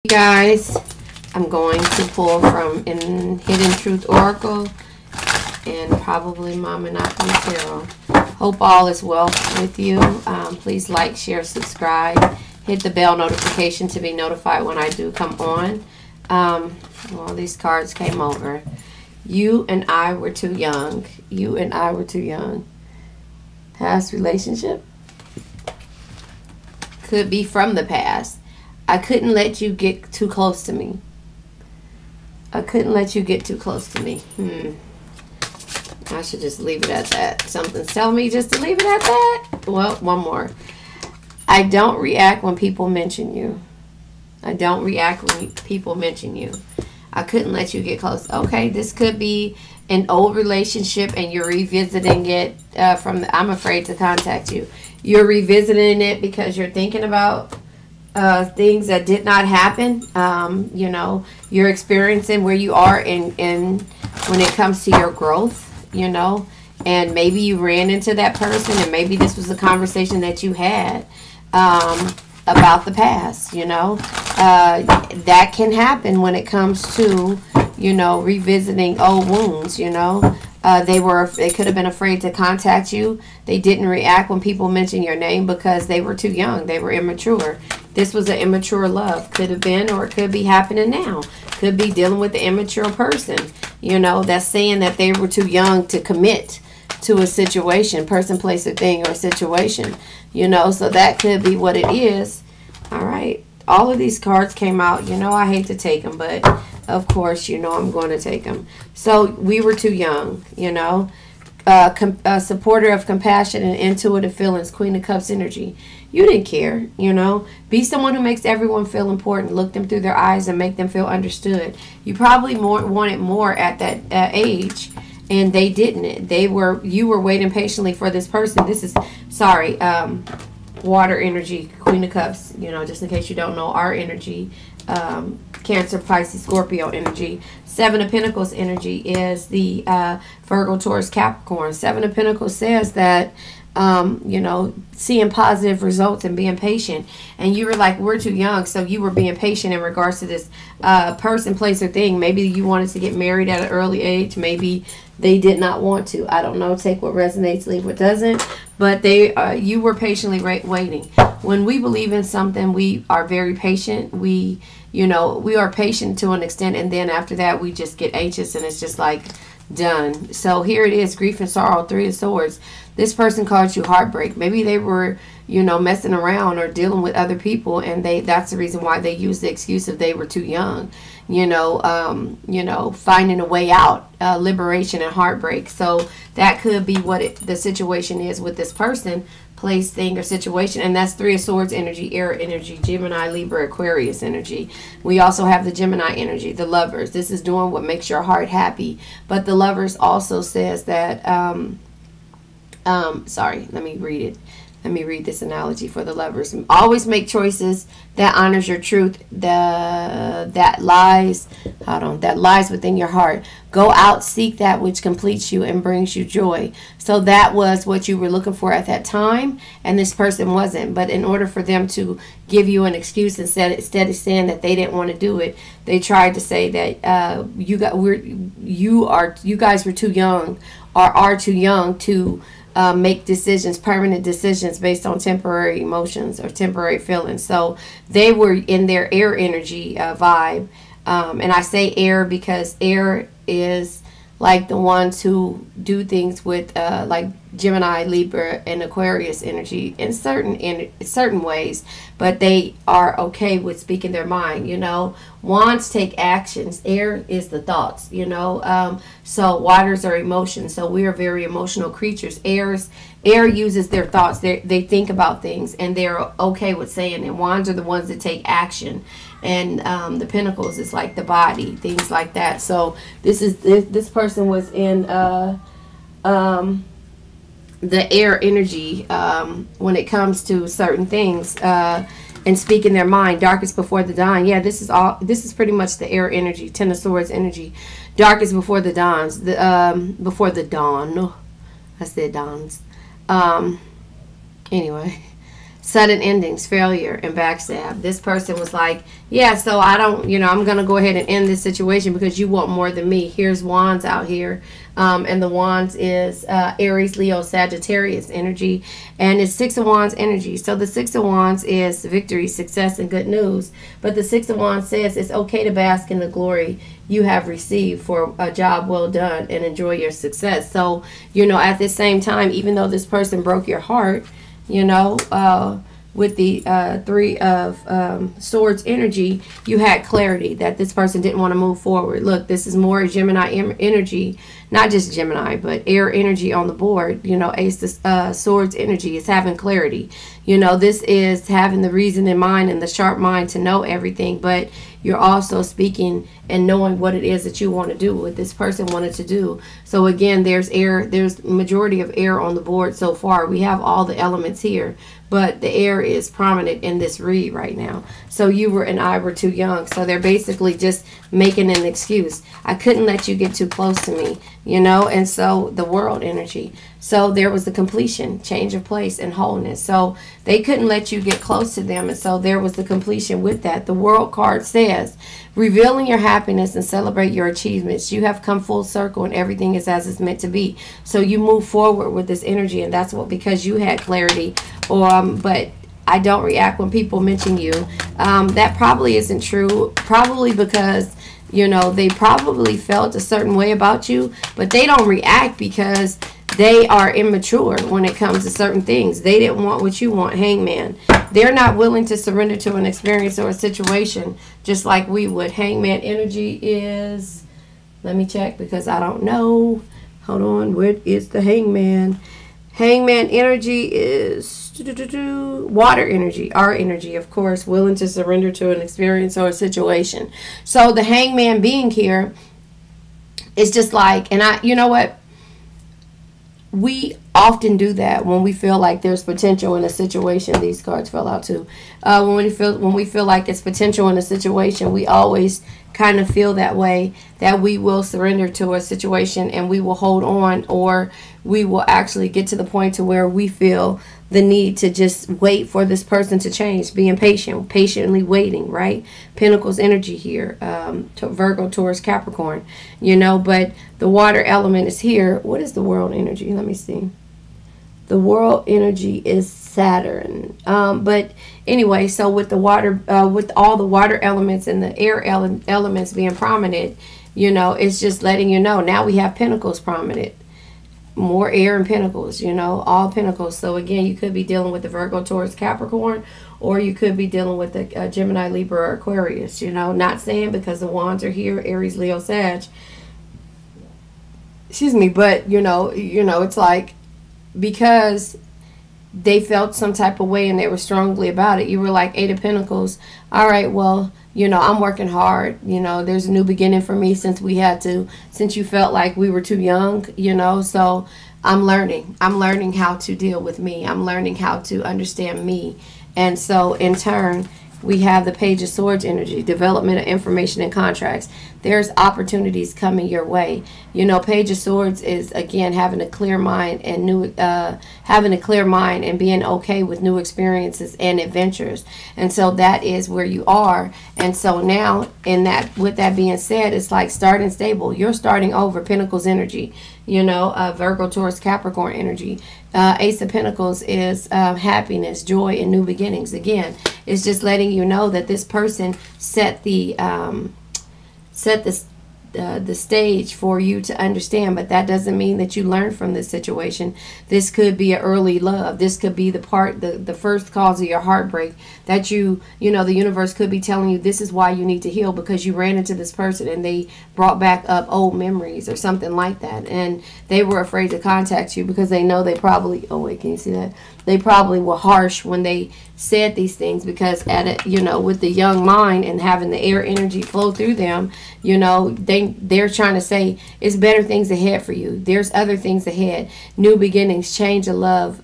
Guys, I'm going to pull from Hidden Truth Oracle and probably Mom and Aqua Tarot. Hope all is well with you. Please like, share, subscribe. Hit the bell notification to be notified when I do come on. Well, these cards came over. You and I were too young. You and I were too young. Past relationship. Could be from the past. I couldn't let you get too close to me. I couldn't let you get too close to me. I should just leave it at that. Something's telling me just to leave it at that. Well, one more. I don't react when people mention you. I don't react when people mention you. I couldn't let you get close. Okay, this could be an old relationship and you're revisiting it from the, I'm afraid to contact you. You're revisiting it because you're thinking about things that did not happen. You know, you're experiencing where you are in when it comes to your growth, you know, and maybe you ran into that person and maybe this was a conversation that you had about the past, you know. That can happen when it comes to, you know, revisiting old wounds, you know. They could have been afraid to contact you. They didn't react when people mentioned your name because they were too young. They were immature. This was an immature love. Could have been, or it could be happening now. Could be dealing with the immature person, you know, that's saying that they were too young to commit to a situation, person, place, or thing, or situation, you know. So that could be what it is. All right. All of these cards came out. You know, I hate to take them, but of course, you know, I'm going to take them. So we were too young, you know. A supporter of compassion and intuitive feelings, Queen of Cups energy. You didn't care, you know. Be someone who makes everyone feel important. Look them through their eyes and make them feel understood. You probably wanted more at that age, and they didn't. You were waiting patiently for this person. This is, sorry, water energy, Queen of Cups, you know, just in case you don't know, our energy, Cancer, Pisces, Scorpio energy. Seven of Pentacles energy is the Virgo, Taurus, Capricorn. Seven of Pentacles says that, you know, seeing positive results and being patient. And you were like, we're too young, so you were being patient in regards to this person, place, or thing. Maybe you wanted to get married at an early age. Maybe they did not want to. I don't know. Take what resonates, leave what doesn't. But you were patiently waiting. When we believe in something, we are very patient. You know, we are patient to an extent, and then after that, we just get anxious, and it's just like done. So here it is, grief and sorrow, Three of Swords. This person caused you heartbreak. Maybe they were, you know, messing around or dealing with other people, and that's the reason why they used the excuse of they were too young. You know, finding a way out, liberation and heartbreak. So that could be what the situation is with this person, place, thing, or situation. And that's Three of Swords energy, air energy, Gemini, Libra, Aquarius energy. We also have the Gemini energy, the Lovers. This is doing what makes your heart happy. But the Lovers also says that, sorry, let me read it. Let me read this analogy for the Lovers. Always make choices that honors your truth, that lies within your heart. Go out, seek that which completes you and brings you joy. So that was what you were looking for at that time, and this person wasn't. But in order for them to give you an excuse instead of saying that they didn't want to do it, they tried to say that you guys were too young, or are too young to make decisions, permanent decisions based on temporary emotions or temporary feelings. So they were in their air energy vibe. And I say air because air is like the ones who do things with like Gemini, Libra, and Aquarius energy in certain ways, but they are okay with speaking their mind. You know, wands take actions. Air is the thoughts. You know, so waters are emotions. So we are very emotional creatures. Air uses their thoughts. They think about things, and they're okay with saying it. Wands are the ones that take action, and the Pentacles is like the body, things like that. So this person was in the air energy when it comes to certain things and speaking their mind. Darkest before the dawn. Yeah, this is pretty much the air energy. Ten of Swords energy. Darkest before the dawns. Before the dawn. No, I said dawns. Anyway, sudden endings, failure, and backstab. This person was like, yeah, so I don't, I'm going to go ahead and end this situation because you want more than me. Here's Wands out here. And the Wands is Aries, Leo, Sagittarius energy. And it's Six of Wands energy. So the Six of Wands is victory, success, and good news. But the Six of Wands says it's okay to bask in the glory you have received for a job well done and enjoy your success. So, at the same time, even though this person broke your heart, with the Three of Swords energy, you had clarity that this person didn't want to move forward. Look, this is more Gemini energy, not just Gemini, but air energy on the board. Ace of Swords energy is having clarity. This is having the reason in mind and the sharp mind to know everything, but you're also speaking and knowing what it is that you want to do, what this person wanted to do. So again, there's air, there's majority of air on the board so far. We have all the elements here, but the air is prominent in this read right now. So you and I were too young. So they're basically just making an excuse. I couldn't let you get too close to me, and so the world energy. So there was the completion, change of place, and wholeness. So they couldn't let you get close to them, and so there was the completion with that. The world card says, revealing your happiness and celebrate your achievements. You have come full circle and everything is as it's meant to be. So you move forward with this energy, and that's because you had clarity. But I don't react when people mention you. That probably isn't true. Probably because, they probably felt a certain way about you, but they don't react because they are immature when it comes to certain things. They didn't want what you want, Hangman. They're not willing to surrender to an experience or a situation just like we would. Hangman energy is, let me check because I don't know. Hold on, where is the Hangman? Hangman energy is water energy, our energy, of course, willing to surrender to an experience or a situation. So the Hangman being here is just like, and you know what? We often do that when we feel like there's potential in a situation. These cards fell out too. When we feel like it's potential in a situation, we always kind of feel that way, that we will surrender to a situation and we will hold on, or we will actually get to the point to where we feel the need to just wait for this person to change, being patient, patiently waiting, right? Pentacles energy here, Virgo, Taurus, Capricorn, but the water element is here. What is the world energy? Let me see. The world energy is Saturn. But anyway, so with the water, with all the water elements and the air elements being prominent, it's just letting you know. Now we have Pentacles prominent. More air and Pentacles, all Pentacles. So again, you could be dealing with the Virgo, Taurus, Capricorn, or you could be dealing with the Gemini, Libra, or Aquarius. Not saying because the Wands are here, Aries, Leo, Sag. Excuse me, but it's like because they felt some type of way and they were strongly about it. You were like Eight of Pentacles. All right, well, I'm working hard. There's a new beginning for me since you felt like we were too young, so I'm learning. I'm learning how to deal with me. I'm learning how to understand me. And so in turn, we have the Page of Swords energy, development of information and contracts. There's opportunities coming your way. Page of Swords is, again, having a clear mind and being okay with new experiences and adventures. And so that is where you are. And so now, with that being said, it's like starting stable. You're starting over. Pentacles energy. Virgo, Taurus, Capricorn energy. Ace of Pentacles is happiness, joy, and new beginnings. Again, it's just letting you know that this person set the stage for you to understand, but that doesn't mean that you learn from this situation. This could be an early love. This could be the first cause of your heartbreak, that the universe could be telling you this is why you need to heal, because you ran into this person and they brought back up old memories or something like that, and they were afraid to contact you because they know they probably, oh wait, can you see that? They probably were harsh when they said these things, because with the young mind and having the air energy flow through them, they're trying to say it's better things ahead for you. There's other things ahead, new beginnings, change of love,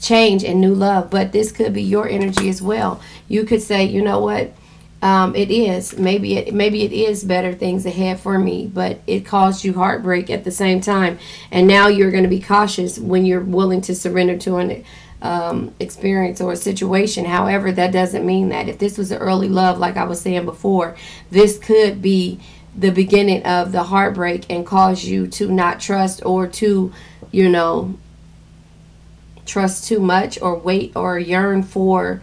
change and new love. But this could be your energy as well. You could say, you know what, it is maybe it is better things ahead for me, but it caused you heartbreak at the same time, and now you're going to be cautious when you're willing to surrender to experience or a situation. However, that doesn't mean that if this was an early love, like I was saying before, this could be the beginning of the heartbreak and cause you to not trust, or to, you know, trust too much, or wait or yearn for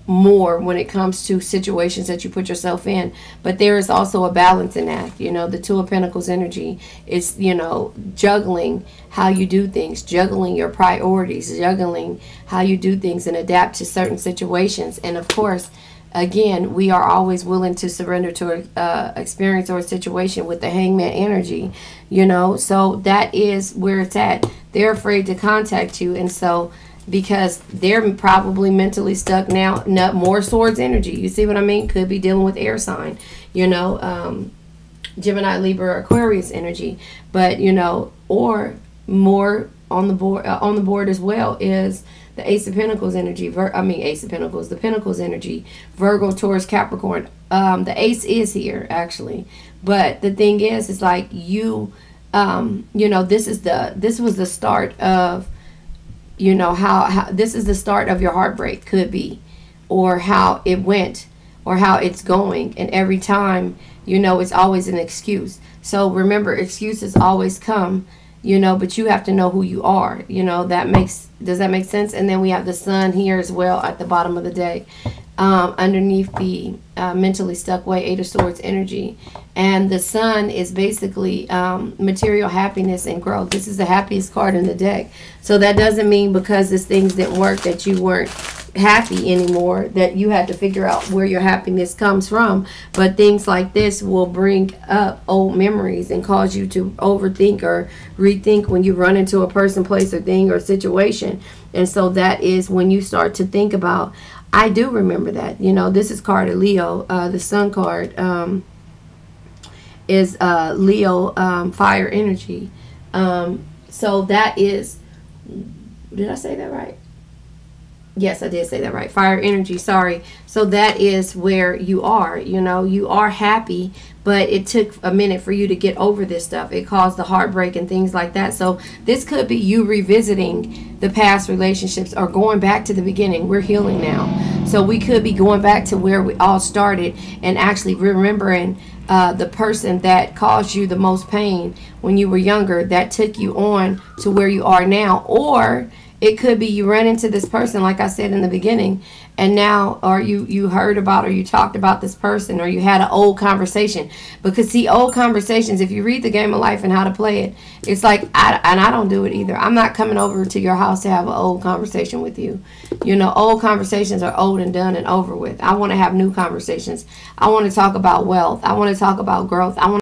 more when it comes to situations that you put yourself in. But there is also a balancing act. You know, the Two of Pentacles energy is, you know, juggling how you do things, juggling your priorities, juggling how you do things and adapt to certain situations. And of course, again, we are always willing to surrender to a experience or a situation with the Hangman energy, you know. So that is where it's at. They're afraid to contact you, and so because they're probably mentally stuck now. More Swords energy. You see what I mean? Could be dealing with air sign, you know, Gemini, Libra, Aquarius energy. But, you know, or more on the board as well is the Ace of Pentacles energy. Ace of Pentacles, the Pentacles energy. Virgo, Taurus, Capricorn. The Ace is here actually, but the thing is, it's like you know, this was the start of, you know, how this is the start of your heartbreak, could be, or how it went, or how it's going. And every time, you know, it's always an excuse. So remember, excuses always come, you know, but you have to know who you are. You know, does that make sense? And then we have the Sun here as well at the bottom of the deck, underneath the mentally stuck way, Eight of Swords energy. And the Sun is basically material happiness and growth. This is the happiest card in the deck. So that doesn't mean because these things didn't work that you weren't happy anymore, that you had to figure out where your happiness comes from. But things like this will bring up old memories and cause you to overthink or rethink when you run into a person, place, or thing or situation. And so that is when you start to think about, I do remember that. You know, this is card of Leo. The Sun card is Leo, fire energy. So that is, did I say that right? Yes, I did say that right. Fire energy, sorry. So that is where you are. You know, you are happy, but it took a minute for you to get over this stuff. It caused the heartbreak and things like that. So this could be you revisiting the past relationships or going back to the beginning. We're healing now. So we could be going back to where we all started and actually remembering the person that caused you the most pain when you were younger, that took you on to where you are now. Or it could be you ran into this person, like I said in the beginning, and now, or you heard about, or you talked about this person, or you had an old conversation. Because see, old conversations, if you read The Game of Life and How to Play It, it's like, I don't do it either. I'm not coming over to your house to have an old conversation with you. You know, old conversations are old and done and over with. I want to have new conversations. I want to talk about wealth. I want to talk about growth. I want